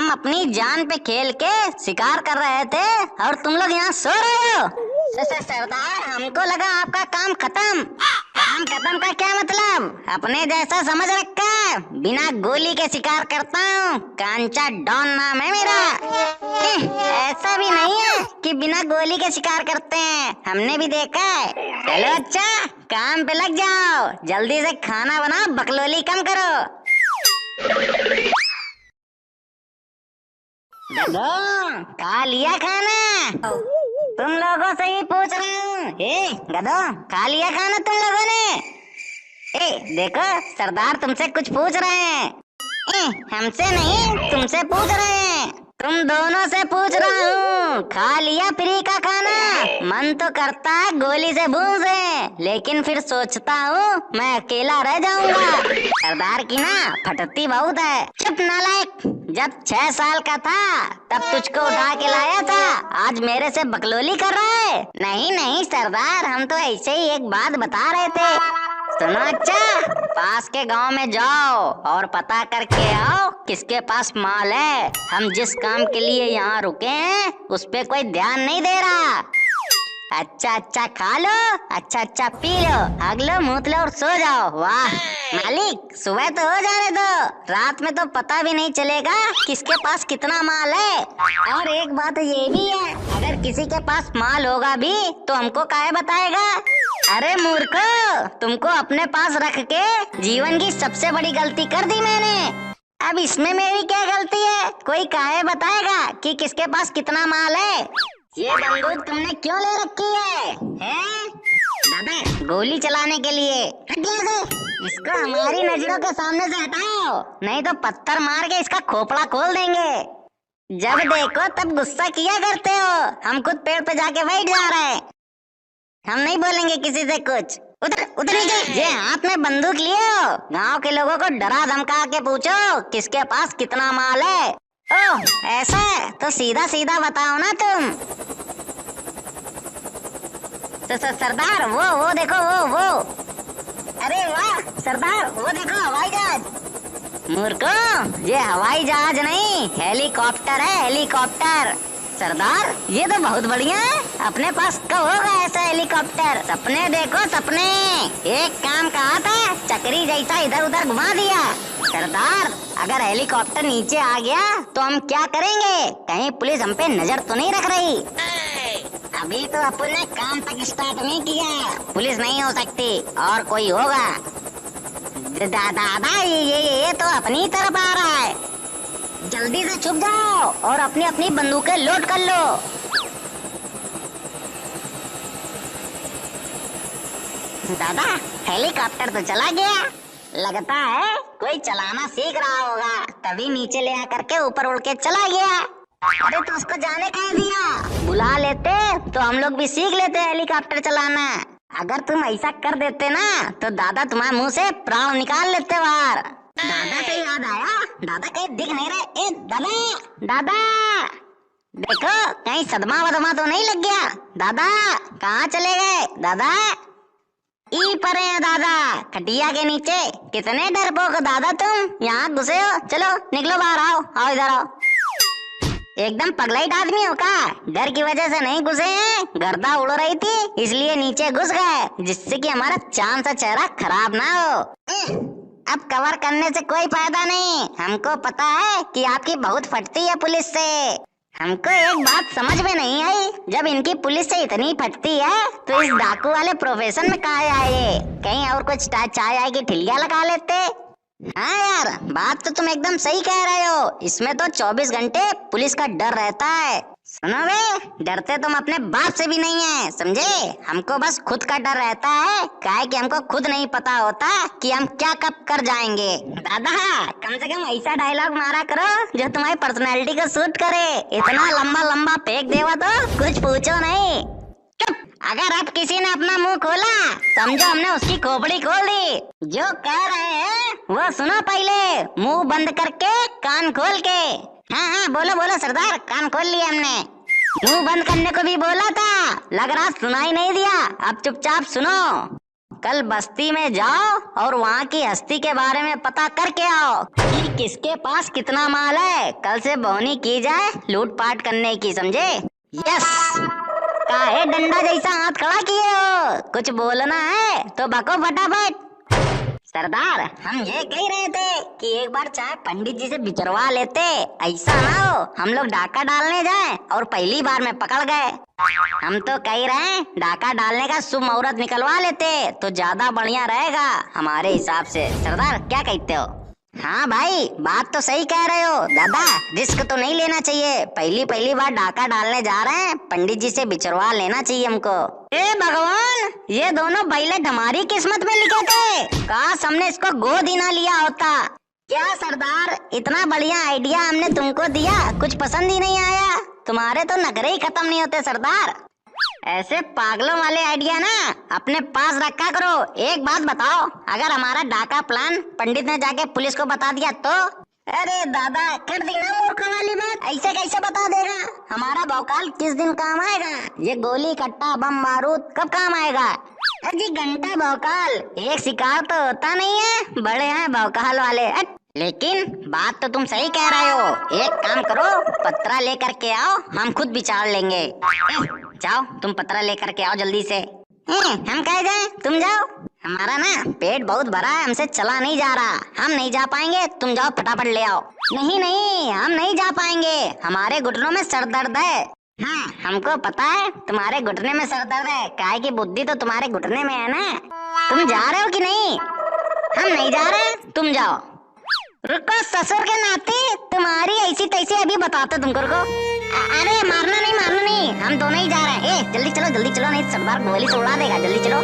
हम अपनी जान पे खेल के शिकार कर रहे थे और तुम लोग यहाँ सो रहे हो। सरदार, हमको लगा आपका काम खत्म। काम खत्म का क्या मतलब? अपने जैसा समझ रखा है, बिना गोली के शिकार करता हूँ। कांचा डॉन नाम है मेरा। ऐसा भी नहीं है कि बिना गोली के शिकार करते हैं, हमने भी देखा है। चलो अच्छा, काम पे लग जाओ, जल्दी से खाना बनाओ, बकलोली कम करो। गधों, खा लिया खाना? तुम लोगों से ही पूछ रहा हूँ। गधों, खा लिया खाना तुम लोगों ने? देखो, सरदार तुमसे कुछ पूछ रहे हैं। हमसे नहीं, तुमसे पूछ रहे हैं। तुम दोनों से पूछ रहा हूँ, खा लिया फ्री का खाना? मन तो करता है गोली से भून से, लेकिन फिर सोचता हूँ मैं अकेला रह जाऊंगा। सरदार की ना फटती बहुत है। चुप नालायक, जब 6 साल का था तब तुझको उठा के लाया था, आज मेरे से बकलोली कर रहा है? नहीं नहीं सरदार, हम तो ऐसे ही एक बात बता रहे थे। सुनो अच्छा, पास के गांव में जाओ और पता करके आओ किसके पास माल है। हम जिस काम के लिए यहाँ रुके हैं उस पे कोई ध्यान नहीं दे रहा। अच्छा अच्छा खा लो, अच्छा अच्छा पी लो, हग लो, मूत लो और सो जाओ। वाह मालिक, सुबह तो हो जाने दो, रात में तो पता भी नहीं चलेगा किसके पास कितना माल है। और एक बात ये भी है, अगर किसी के पास माल होगा भी तो हमको काहे बताएगा? अरे मूर्खो, तुमको अपने पास रख के जीवन की सबसे बड़ी गलती कर दी मैंने। अब इसमें मेरी क्या गलती है? कोई काहे बताएगा कि किसके पास कितना माल है? ये बंदूक तुमने क्यों ले रखी है? दादा, गोली चलाने के लिए। इसको हमारी नजरों के सामने से हटाओ, नहीं तो पत्थर मार के इसका खोपड़ा खोल देंगे। जब देखो तब गुस्सा किया करते हो। हम खुद पेड़ पे जाके बैठ जा रहे हैं, हम नहीं बोलेंगे किसी से कुछ। उधर उधर ये हाथ में बंदूक लिए हो, गांव के लोगों को डरा धमका के पूछो किसके पास कितना माल है। ओह ऐसा है तो सीधा सीधा बताओ ना तुम। सरदार वो देखो वो। अरे वाह सरदार, वो देखो हवाई जहाज। मूर्खों, ये हवाई जहाज नहीं, हेलीकॉप्टर है, हेलीकॉप्टर। सरदार ये तो बहुत बढ़िया है, अपने पास कब होगा ऐसा हेलीकॉप्टर? सपने देखो सपने। एक काम कहा था, चक्री जैसा इधर उधर घुमा दिया। सरदार अगर हेलीकॉप्टर नीचे आ गया तो हम क्या करेंगे? कहीं पुलिस हम पे नजर तो नहीं रख रही? अभी तो अपन ने काम तक स्टार्ट नहीं किया, पुलिस नहीं हो सकती और कोई होगा। दादा ये तो अपनी तरफ आ रहा है, जल्दी से छुप जाओ और अपनी अपनी बंदूकें लोड कर लो। दादा हेलीकॉप्टर तो चला गया, लगता है कोई चलाना सीख रहा होगा, तभी नीचे ले आकर के ऊपर उड़ के चला गया। अरे तो उसको जाने कह दिया, बुला लेते तो हम लोग भी सीख लेते हेलीकॉप्टर चलाना। अगर तुम ऐसा कर देते ना तो दादा तुम्हारे मुंह से प्राण निकाल लेते बाहर। दादा से याद आया, दादा कहीं दिख नहीं रहे। दादा दादा देखो कहीं सदमा वदमा तो नहीं लग गया? दादा कहाँ चले गए? दादा ई परे हैं दादा, खटिया के नीचे। कितने डरपोक दादा तुम, यहाँ घुसे हो? चलो निकलो बाहर, आओ इधर आओ। एकदम पगलाइट आदमी हो का? डर की वजह से नहीं घुसे हैं, गर्दा उड़ रही थी इसलिए नीचे घुस गए, जिससे कि हमारा चांद सा चेहरा खराब ना हो। अब कवर करने से कोई फायदा नहीं, हमको पता है कि आपकी बहुत फटती है पुलिस से। हमको एक बात समझ में नहीं आई, जब इनकी पुलिस से इतनी फटती है तो इस डाकू वाले प्रोफेशन में कहाँ आए? कहीं और कुछ चाय आय की ठिलिया लगा लेते। हाँ यार, बात तो तुम एकदम सही कह रहे हो, इसमें तो 24 घंटे पुलिस का डर रहता है। सुनो बे, डरते तुम अपने बाप से भी नहीं है, समझे? हमको बस खुद का डर रहता है, काहे कि हमको खुद नहीं पता होता कि हम क्या कब कर जाएंगे। दादा कम से कम ऐसा डायलॉग मारा करो जो तुम्हारी पर्सनैलिटी को सूट करे। इतना लंबा लंबा फेंक देवा तो कुछ पूछो नहीं। चुप, अगर अब किसी ने अपना मुंह खोला समझो हमने उसकी खोपड़ी खोल दी। जो कह रहे हैं वो सुनो पहले, मुंह बंद करके कान खोल के। हाँ बोलो बोलो सरदार, कान खोल लिए हमने। मुंह बंद करने को भी बोला था, लग रहा सुनाई नहीं दिया। अब चुपचाप सुनो। कल बस्ती में जाओ और वहाँ की हस्ती के बारे में पता करके आओ कि किसके पास कितना माल है। कल से बौनी की जाए लूटपाट करने की, समझे? यस। काहे डंडा जैसा हाथ खड़ा किए हो? कुछ बोलना है तो बको फटाफट। सरदार, हम ये कह रहे थे कि एक बार चाहे पंडित जी से बिचरवा लेते, ऐसा ना हो हम लोग डाका डालने जाएं और पहली बार में पकड़ गए। हम तो कह रहे हैं डाका डालने का शुभ मुहूर्त निकलवा लेते तो ज्यादा बढ़िया रहेगा हमारे हिसाब से। सरदार क्या कहते हो? हाँ भाई, बात तो सही कह रहे हो दादा, रिस्क तो नहीं लेना चाहिए। पहली बार डाका डालने जा रहे हैं, पंडित जी से बिचरवा लेना चाहिए हमको। ए भगवान, ये दोनों बैलेट हमारी किस्मत में लिखे थे, काश हमने इसको गोद ही ना लिया होता। क्या सरदार, इतना बढ़िया आइडिया हमने तुमको दिया, कुछ पसंद ही नहीं आया? तुम्हारे तो नखरे ही खत्म नहीं होते सरदार। ऐसे पागलों वाले आइडिया ना अपने पास रखा करो। एक बात बताओ, अगर हमारा डाका प्लान पंडित ने जाके पुलिस को बता दिया तो? अरे दादा, कर दी ना मूर्ख वाली बात, ऐसे कैसे बता देगा? हमारा भौकाल किस दिन काम आएगा? ये गोली कट्टा बम बारूद कब काम आएगा? अजी घंटा भौकाल, एक शिकार तो होता नहीं है, बड़े हैं भौकाल वाले। लेकिन बात तो तुम सही कह रहे हो। एक काम करो, पत्रा लेकर के आओ, हम खुद विचार लेंगे। जाओ तुम पत्रा लेकर के आओ जल्दी से। हम कह जाए, तुम जाओ। हमारा ना पेट बहुत भरा है, हमसे चला नहीं जा रहा, हम नहीं जा पाएंगे, तुम जाओ फटाफट ले आओ। नहीं, हम नहीं जा पाएंगे, हमारे घुटनों में सर दर्द है। हाँ, हमको पता है तुम्हारे घुटने में सर दर्द है, काहे की बुद्धि तो तुम्हारे घुटने में है ना। तुम जा रहे हो कि नहीं? हम नहीं जा रहे, तुम जाओ। रुको, ससुर के नाते तुम्हारी ऐसी तैसी अभी बताते तुमको। रुको। अरे मारना नहीं, हम दोनों ही जा रहे हैं। जल्दी चलो नहीं सरदार गोली से उड़ा देगा, जल्दी चलो।